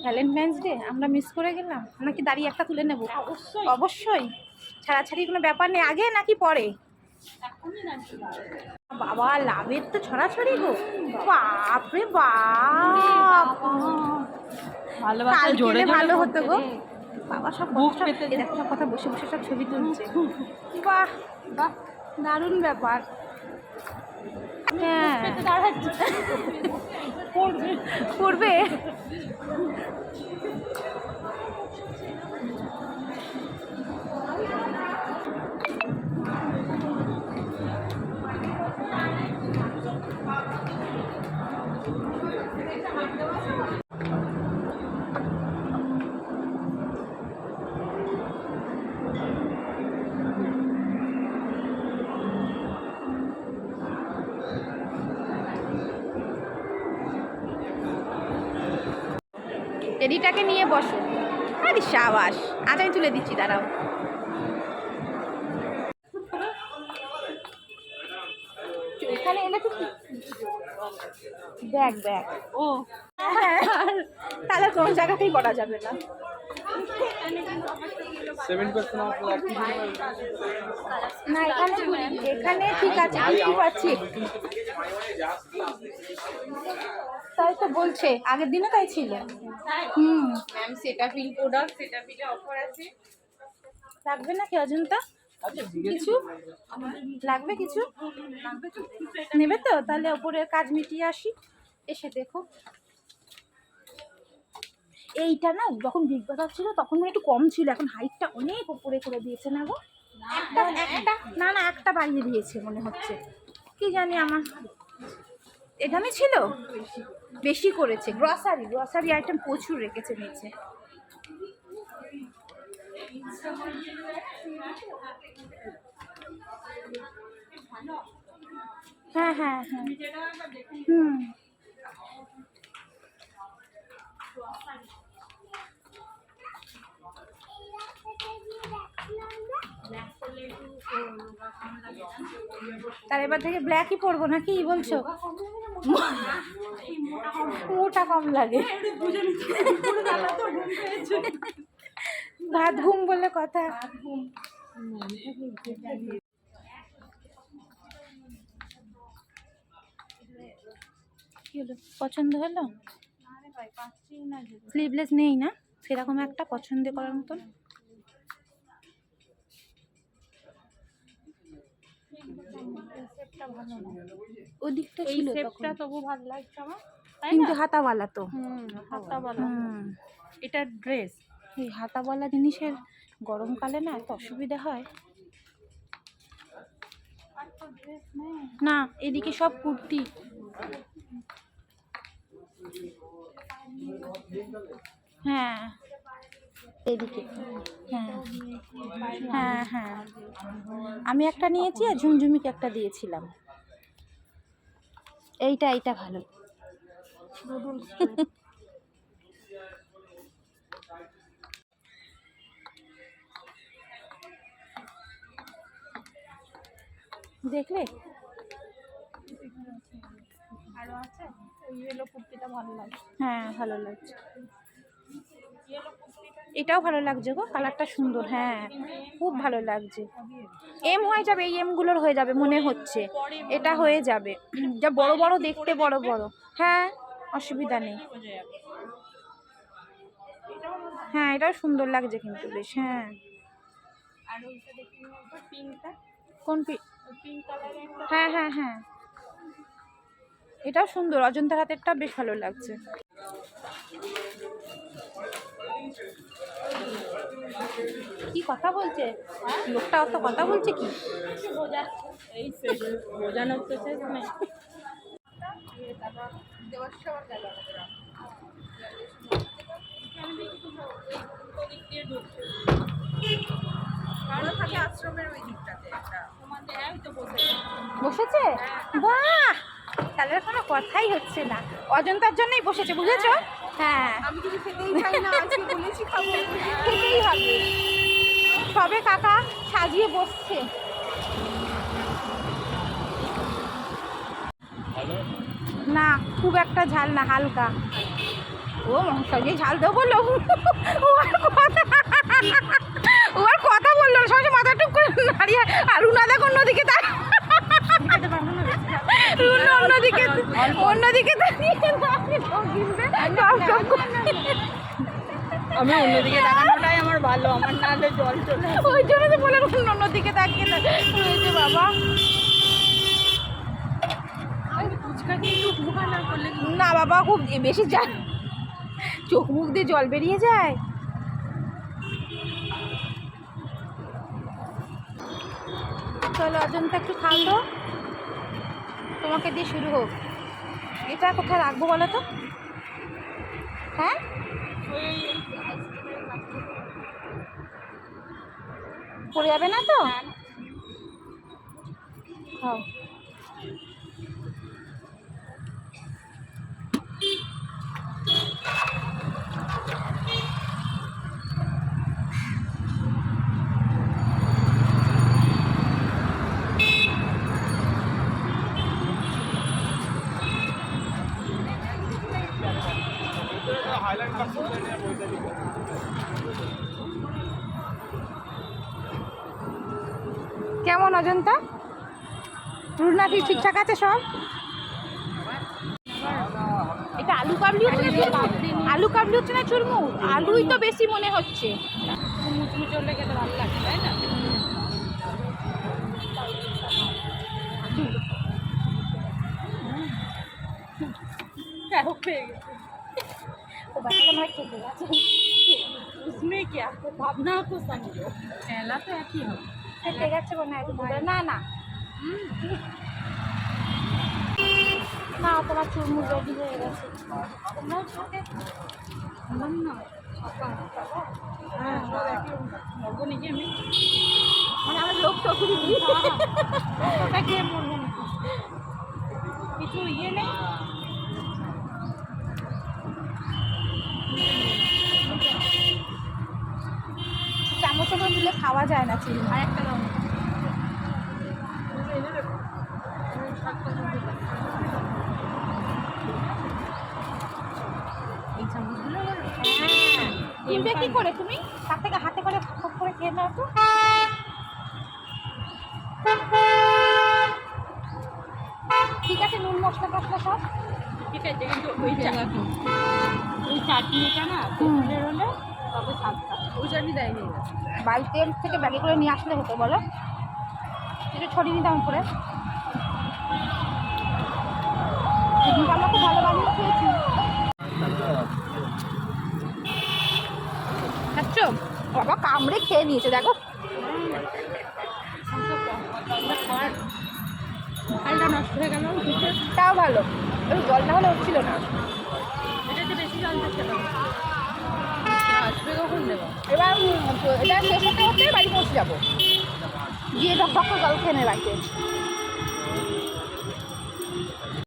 Valentine's day আমরা miss করে গেলাম। নাকি দাঁড়িয়ে একটা তুলে নেব? অবশ্যই অবশ্যই, ছাড়াছাড়ি কোনো ব্যাপার নেই। আগে নাকি পরে? বাবা লাভের তো ছড়াছড়ি গো, বাপরে বাপ, কালকে ভালো হতো গো বাবা। সব সব কথা বসে বসে সব ছবি তুলছে। বাহ বাহ, দারুণ ব্যাপার। হ্যাঁ পড়বে। টেডিটাকে নিয়ে বসো। আরে সাবাস, আজ আমি তুলে দিচ্ছি, দাঁড়াও। এখানে এলে তো ব্যাগ ব্যাগ ও তাহলে কোনো জায়গাতেই করা যাবে না। না এখানে ঠিক আছে, বুঝতে পারছি। তাই তো বলছে, আগের দিনও তাই ছিল। ম্যাম সেটাফিল প্রোডাক্ট, সেটাফিলে অফার আছে। লাগবে না কি অজন্তা? কিছু লাগবে? কিছু নেবে তো? তাহলে ওপরের কাজ মিটিয়ে আসি। এসে দেখো এইটা না, যখন বিগ বাজার ছিল তখন একটু কম ছিল, এখন হাইটটা অনেক উপরে করে দিয়েছে না গো? না না, একটা বাড়িয়ে দিয়েছে মনে হচ্ছে, কি জানি। আমার এখানে ছিল বেশি করেছে। গ্রসারি আইটেম প্রচুর রেখেছে নিচে। হ্যাঁ হ্যাঁ হ্যাঁ, তার এবার থেকে ব্ল্যাকই পরবো নাকি বলছো? মোটা কম লাগে, ভাত ঘুম বলে কথা। পছন্দ হলো? স্লিভলেস নেই না সেরকম একটা পছন্দ করার মতন? ওদিকটা ছিল তবু ভালো লাগছে আমার, কিন্তু হাতাওয়ালা তো। হাতাওয়ালা এটা ড্রেস, এই হাতাওয়ালা জিনিসের গরমকালে না এত অসুবিধা হয়। না এদিকে সব কুর্তি। হ্যাঁ এদিকে, হ্যাঁ হ্যাঁ হ্যাঁ, আমি একটা নিয়েছি আর ঝুমঝুমিকে একটা দিয়েছিলাম। এইটা ভালো। দেখলে আরো আছে, ইয়েলো কুর্তিটা ভালো লাগছে। হ্যাঁ ভালো লাগছে, এটাও ভালো লাগছে গো, কালারটা সুন্দর। হ্যাঁ খুব ভালো লাগছে। এম হয়ে যাবে, এই এমগুলোর হয়ে যাবে মনে হচ্ছে, এটা হয়ে যাবে। যা বড় বড় দেখতে, বড় বড়। হ্যাঁ অসুবিধা নেই। হ্যাঁ এটাও সুন্দর লাগছে কিন্তু বেশ। হ্যাঁ কোন পিঙ্ক কালারের? হ্যাঁ হ্যাঁ হ্যাঁ এটাও সুন্দর, অজন্তার হাতেরটা বেশ ভালো লাগছে। কি কথা বলছে লোকটা? অত কথা বলছে কি? বোঝানোর তো শেষ নেই। বসেছে? বাহ, তাহলে কোনো কথাই হচ্ছে না, অজন্তার জন্যই বসেছে, বুঝেছো? হ্যাঁ আমি কিছু খেতেই চাই না, আজকে বলেছি খাবো, খেতেই হবে। সবে কাকা সাজিয়ে বসছে। না খুব একটা ঝাল না, হালকা। ও মশাই ঝাল দেবো বললো ও আর কথা বললো না, সবাই মাথা টুক করে দাঁড়িয়ে। আর রুনা দেখো অন্যদিকে অন্যদিকে আমি অন্যদিকে তাকানোটাই আমার ভালো, আমার নালে জল চলে ওই জন্য তো বলে অন্যদিকে তাকিয়ে রয়েছে বাবা। ফুচকা কিন্তু মুখা না করলে না বাবা, খুব বেশি যায়, চোখ মুখ দিয়ে জল বেরিয়ে যায়। চলো অজন্তা একটু থাকো, তোমাকে দিয়ে শুরু হোক। এটা কোথায় রাখবো বলো তো? হ্যাঁ পড়ে যাবে না তো? হ্যাঁ কেমন অজন্তা? রুনা কি ঠিকঠাক আছে সব? এটা আলু কাবলি হচ্ছে না? আলু কাবলি হচ্ছে না চুরমুর? আলুই তো বেশি মনে হচ্ছে। মুচমুচ চললে খেতে ভালো লাগে, তাই না? ও বাচ্চাটা নয় খেতে গেছে। उसमें क्या भावना को समझो, पहला तो एक ही हो খেতে গেছে মনে হয়। না না না, তোমার চুরমুর রেডি হয়ে গেছে। তোমরাও সাথে না হ্যাঁ সব একই মরবো নাকি আমি, মানে আমরা লোক টকুরি দিই। ওটা খেয়ে মরবো নাকি? কিছু ইয়ে নেই। চামচে করে দিলে খাওয়া যায় না চুরমুর। আর একটা দাও। এই চামচগুলো হ্যাঁ কিনবে কি করে তুমি? তার থেকে হাতে করে খপ করে খেয়ে নাও তো। ঠিক আছে, নুন মশলা টশলা সব ঠিক আছে, কিন্তু ওই চাটনিটা না তেলের হলে তবে স্বাদটা, ওই চাটনি দেয়নি। বাড়িতে থেকে ব্যাগে করে নিয়ে আসলে হতো বলো, একটু ছড়িয়ে নিতাম করে। আমরা খুব ভালো বানিয়ে খেয়েছি। খাচ্ছ? বাবা কামড়ে খেয়ে নিয়েছে দেখো। খালটা নষ্ট হয়ে গেল, তাও ভালো, ওই জল না হলে হচ্ছিল না। এটাতে বেশি জল থাকতে পারে। আসবে কখন দেবো? এবার এটা শেষ হতে হতে বাড়ি পৌঁছে যাবো, গিয়ে টক টক করে জল খেয়ে নেবে বাড়িতে।